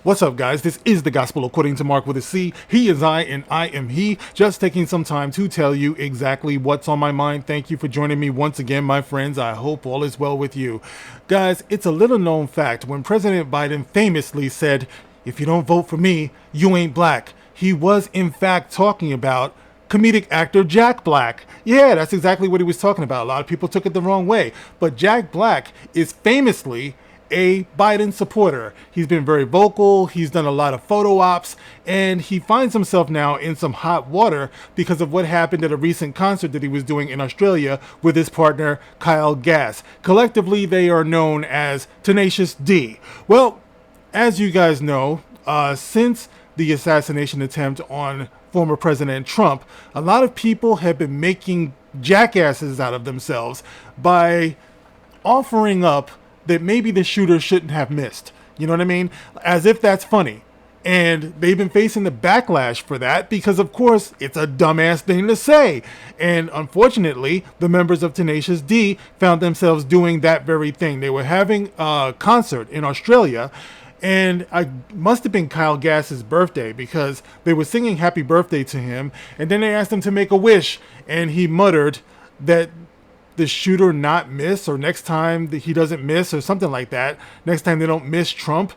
What's up, guys? This is the Gospel according to Mark with a C. He is I, and I am he. Just taking some time to tell you exactly what's on my mind. Thank you for joining me once again, my friends. I hope all is well with you. Guys, it's a little known fact when President Biden famously said, "If you don't vote for me, you ain't black," he was in fact talking about comedic actor Jack Black. Yeah, that's exactly what he was talking about. A lot of people took it the wrong way. But Jack Black is famously a Biden supporter. He's been very vocal, he's done a lot of photo ops, and he finds himself now in some hot water because of what happened at a recent concert that he was doing in Australia with his partner Kyle Gass. Collectively, they are known as Tenacious D. Well, as you guys know, since the assassination attempt on former President Trump, a lot of people have been making jackasses out of themselves by offering up that maybe the shooter shouldn't have missed. You know what I mean? As if that's funny. And they've been facing the backlash for that because, of course, it's a dumbass thing to say. And unfortunately, the members of Tenacious D found themselves doing that very thing. They were having a concert in Australia, and I must have been Kyle Gass's birthday because they were singing happy birthday to him, and then they asked him to make a wish, and he muttered that the shooter not miss, or next time that he doesn't miss, or something like that. Next time they don't miss Trump.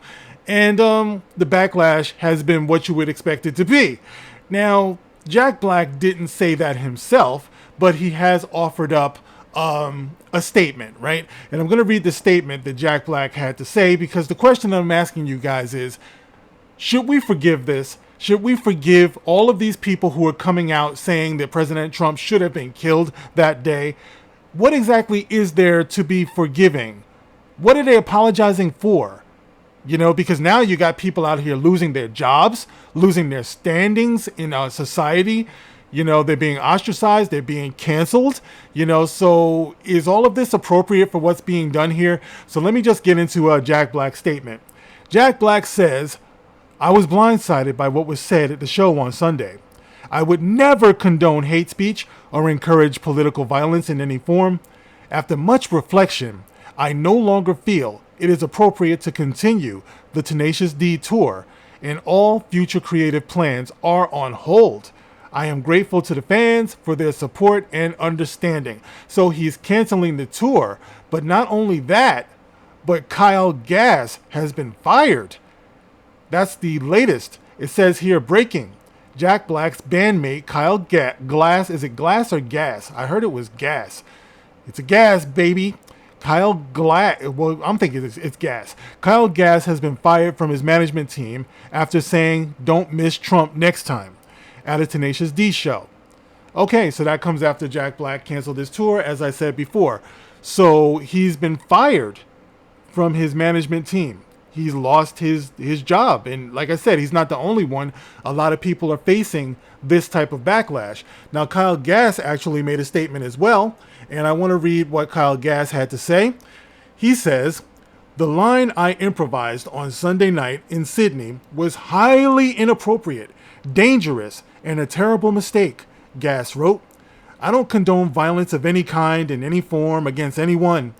And the backlash has been what you would expect it to be. Now, Jack Black didn't say that himself, but he has offered up a statement, right? And I'm going to read the statement that Jack Black had to say, because the question I'm asking you guys is, should we forgive this? Should we forgive all of these people who are coming out saying that President Trump should have been killed that day? What exactly is there to be forgiving? What are they apologizing for? You know, because now you got people out here losing their jobs, losing their standings in our society. You know, they're being ostracized, they're being canceled. You know, so is all of this appropriate for what's being done here? So let me just get into Jack Black's statement. Jack Black says, "I was blindsided by what was said at the show on Sunday. I would never condone hate speech or encourage political violence in any form. After much reflection, I no longer feel it is appropriate to continue the Tenacious D tour, and all future creative plans are on hold. I am grateful to the fans for their support and understanding." So he's canceling the tour, but not only that, but Kyle Gass has been fired. That's the latest. It says here, breaking. Jack Black's bandmate Kyle Glass, is it Glass or Gas? I heard it was Gas. It's a Gas, baby. Kyle Glass, well, I'm thinking it's Gas. Kyle Gass has been fired from his management team after saying, "Don't miss Trump next time," at a Tenacious D show. Okay, so that comes after Jack Black canceled his tour, as I said before. So he's been fired from his management team. He's lost his job. And like I said, he's not the only one. A lot of people are facing this type of backlash. Now, Kyle Gass actually made a statement as well. And I want to read what Kyle Gass had to say. He says, "The line I improvised on Sunday night in Sydney was highly inappropriate, dangerous, and a terrible mistake," Gass wrote. "I don't condone violence of any kind in any form against anyone.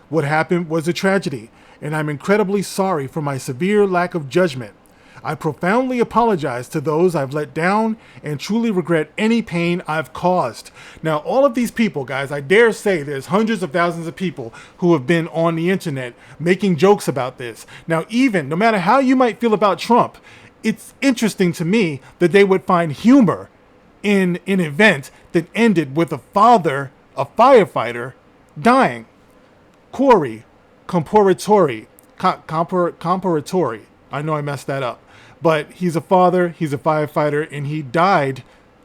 What happened was a tragedy, and I'm incredibly sorry for my severe lack of judgment. I profoundly apologize to those I've let down and truly regret any pain I've caused." Now, all of these people, guys, I dare say there's hundreds of thousands of people who have been on the internet making jokes about this. Now, even no matter how you might feel about Trump, it's interesting to me that they would find humor in an event that ended with a firefighter, dying. Corey Comparatori. I know I messed that up. But he's a father, he's a firefighter, and he died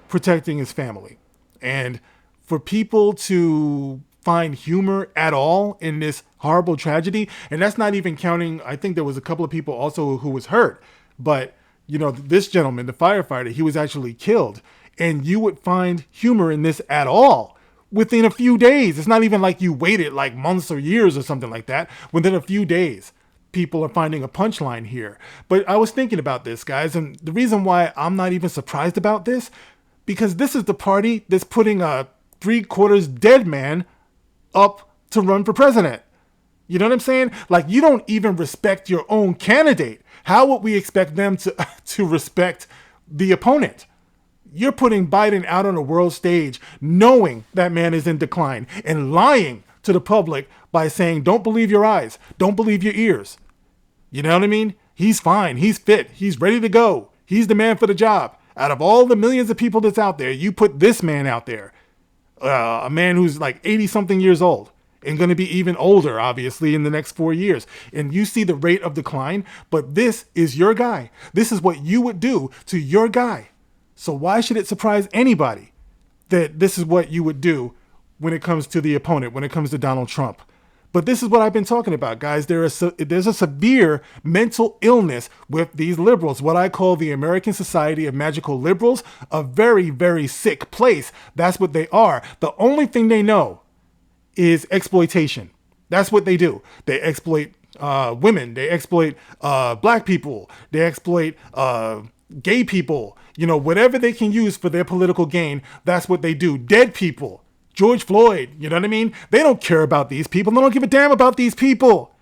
protecting his family. And for people to find humor at all in this horrible tragedy, and that's not even counting, I think there was a couple of people also who was hurt. But, you know, this gentleman, the firefighter, he was actually killed. And you would find humor in this at all within a few days. It's not even like you waited like months or years or something like that. Within a few days, people are finding a punchline here. But I was thinking about this, guys, and the reason why I'm not even surprised about this, because this is the party that's putting a 3/4 dead man up to run for president. You know what I'm saying? Like, you don't even respect your own candidate. How would we expect them to to respect the opponent? You're putting Biden out on a world stage knowing that man is in decline and lying to the public by saying, don't believe your eyes, don't believe your ears. You know what I mean? He's fine. He's fit. He's ready to go. He's the man for the job. Out of all the millions of people that's out there, you put this man out there, a man who's like 80 something years old and going to be even older, obviously, in the next 4 years. And you see the rate of decline, but this is your guy. This is what you would do to your guy. So why should it surprise anybody that this is what you would do when it comes to the opponent, when it comes to Donald Trump? But this is what I've been talking about, guys. There's a severe mental illness with these liberals, what I call the American Society of Magical Liberals, a very, very sick place. That's what they are. The only thing they know is exploitation. That's what they do. They exploit women. They exploit black people. They exploit gay people. You know, whatever they can use for their political gain, that's what they do. Dead people. George Floyd, you know what I mean? They don't care about these people. They don't give a damn about these people.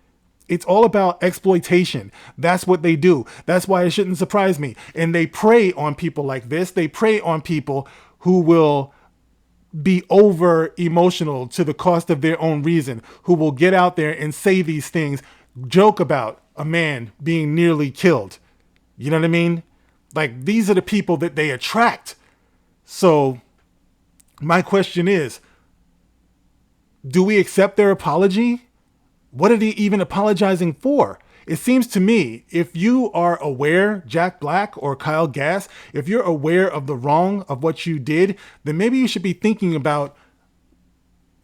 It's all about exploitation. That's what they do. That's why it shouldn't surprise me. And they prey on people like this. They prey on people who will be over emotional to the cost of their own reason, who will get out there and say these things, joke about a man being nearly killed. You know what I mean? Like, these are the people that they attract. So my question is, do we accept their apology? What are they even apologizing for? It seems to me, if you are aware, Jack Black or Kyle Gass, if you're aware of the wrong of what you did, then maybe you should be thinking about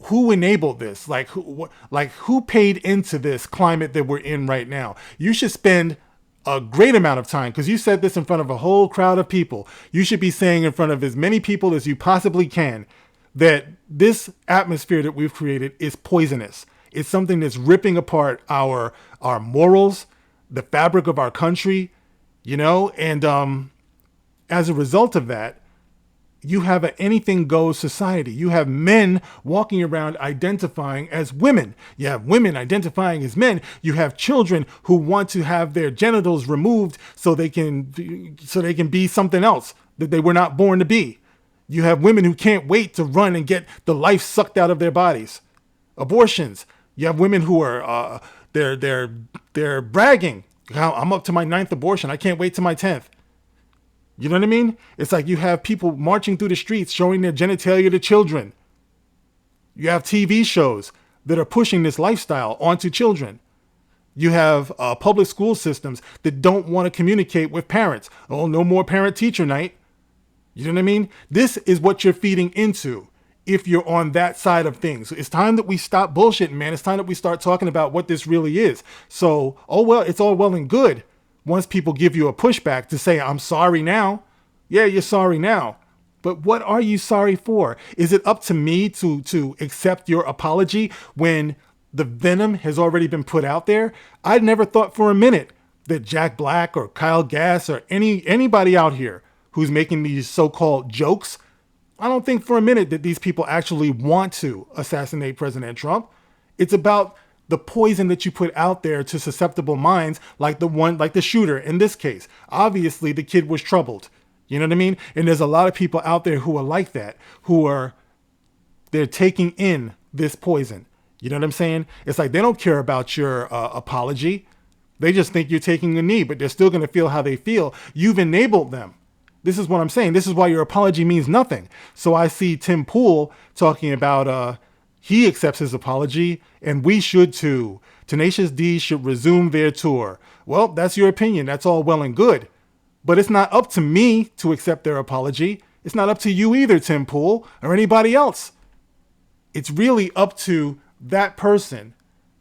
who enabled this, like who paid into this climate that we're in right now. You should spend a great amount of time, because you said this in front of a whole crowd of people. You should be saying in front of as many people as you possibly can that this atmosphere that we've created is poisonous. It's something that's ripping apart our morals, the fabric of our country, you know, and as a result of that, you have an anything goes society. You have men walking around identifying as women. You have women identifying as men. You have children who want to have their genitals removed so they can be something else that they were not born to be. You have women who can't wait to run and get the life sucked out of their bodies. Abortions. You have women who are they're bragging. I'm up to my 9th abortion. I can't wait to my 10th. You know what I mean? It's like you have people marching through the streets showing their genitalia to children. You have TV shows that are pushing this lifestyle onto children. You have public school systems that don't want to communicate with parents. Oh, no more parent-teacher night. You know what I mean? This is what you're feeding into if you're on that side of things. It's time that we stop bullshitting, man. It's time that we start talking about what this really is. So, it's all well and good once people give you a pushback to say, I'm sorry now. Yeah, you're sorry now. But what are you sorry for? Is it up to me to accept your apology when the venom has already been put out there? I never thought for a minute that Jack Black or Kyle Gass or anybody out here who's making these so-called jokes, I don't think for a minute that these people actually want to assassinate President Trump. It's about the poison that you put out there to susceptible minds, like the shooter in this case. Obviously, the kid was troubled. You know what I mean? And there's a lot of people out there who are like that, they're taking in this poison. You know what I'm saying? It's like they don't care about your apology. They just think you're taking a knee, but they're still going to feel how they feel. You've enabled them. This is what I'm saying. This is why your apology means nothing. So I see Tim Pool talking about he accepts his apology, and we should too. Tenacious D should resume their tour. Well, that's your opinion. That's all well and good. But it's not up to me to accept their apology. It's not up to you either, Tim Pool, or anybody else. It's really up to that person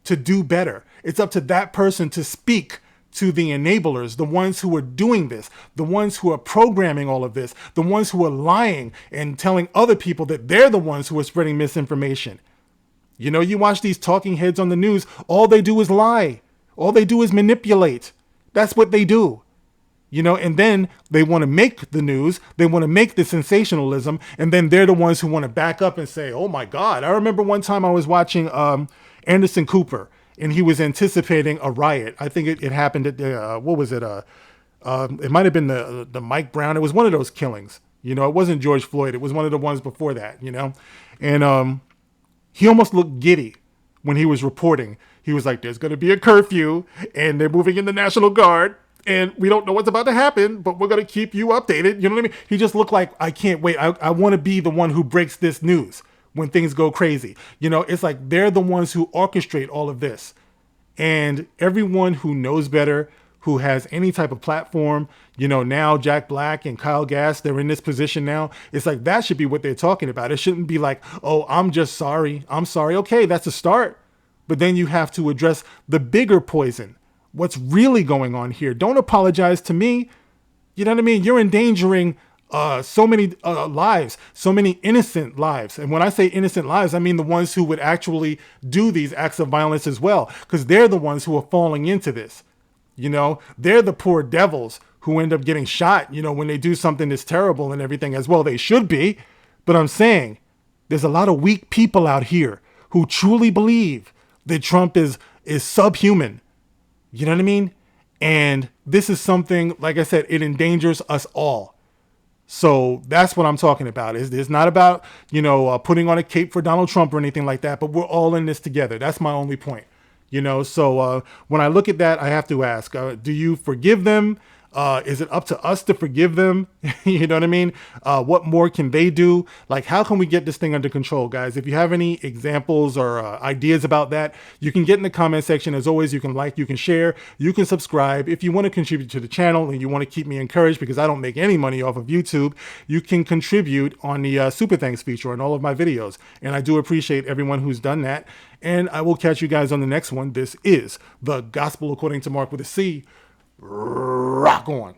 to do better. It's up to that person to speak to the enablers, the ones who are doing this, the ones who are programming all of this, the ones who are lying and telling other people that they're the ones who are spreading misinformation. You know, you watch these talking heads on the news, all they do is lie. All they do is manipulate. That's what they do. You know, and then they want to make the news. They want to make the sensationalism. And then they're the ones who want to back up and say, oh, my God. I remember one time I was watching Anderson Cooper. and he was anticipating a riot. I think it happened at the, what was it? It might have been the Mike Brown. It was one of those killings. You know, it wasn't George Floyd. It was one of the ones before that, you know. And he almost looked giddy when he was reporting. He was like, there's going to be a curfew and they're moving in the National Guard and we don't know what's about to happen, but we're going to keep you updated. You know what I mean? He just looked like, I can't wait. I want to be the one who breaks this news when things go crazy. You know, it's like they're the ones who orchestrate all of this. And everyone who knows better, who has any type of platform, you know, now Jack Black and Kyle Gass, they're in this position now. It's like that should be what they're talking about. It shouldn't be like, oh, I'm just sorry. I'm sorry. Okay, that's a start. But then you have to address the bigger poison. What's really going on here? Don't apologize to me. You know what I mean? You're endangering so many lives, so many innocent lives. And when I say innocent lives, I mean the ones who would actually do these acts of violence as well, because they're the ones who are falling into this. You know, they're the poor devils who end up getting shot, you know, when they do something that's terrible and everything as well. They should be. But I'm saying there's a lot of weak people out here who truly believe that Trump is subhuman. You know what I mean? And this is something, like I said, it endangers us all. So that's what I'm talking about. It's not about, you know, putting on a cape for Donald Trump or anything like that, but we're all in this together. That's my only point. You know, so when I look at that, I have to ask, do you forgive them? Is it up to us to forgive them? You know what I mean? What more can they do? Like, how can we get this thing under control, guys? If you have any examples or ideas about that, you can get in the comment section. As always, you can like, you can share, you can subscribe. If you want to contribute to the channel and you want to keep me encouraged, because I don't make any money off of YouTube, you can contribute on the Super Thanks feature on all of my videos. And I do appreciate everyone who's done that. And I will catch you guys on the next one. This is The Gospel According to Mark with a C. Rock on.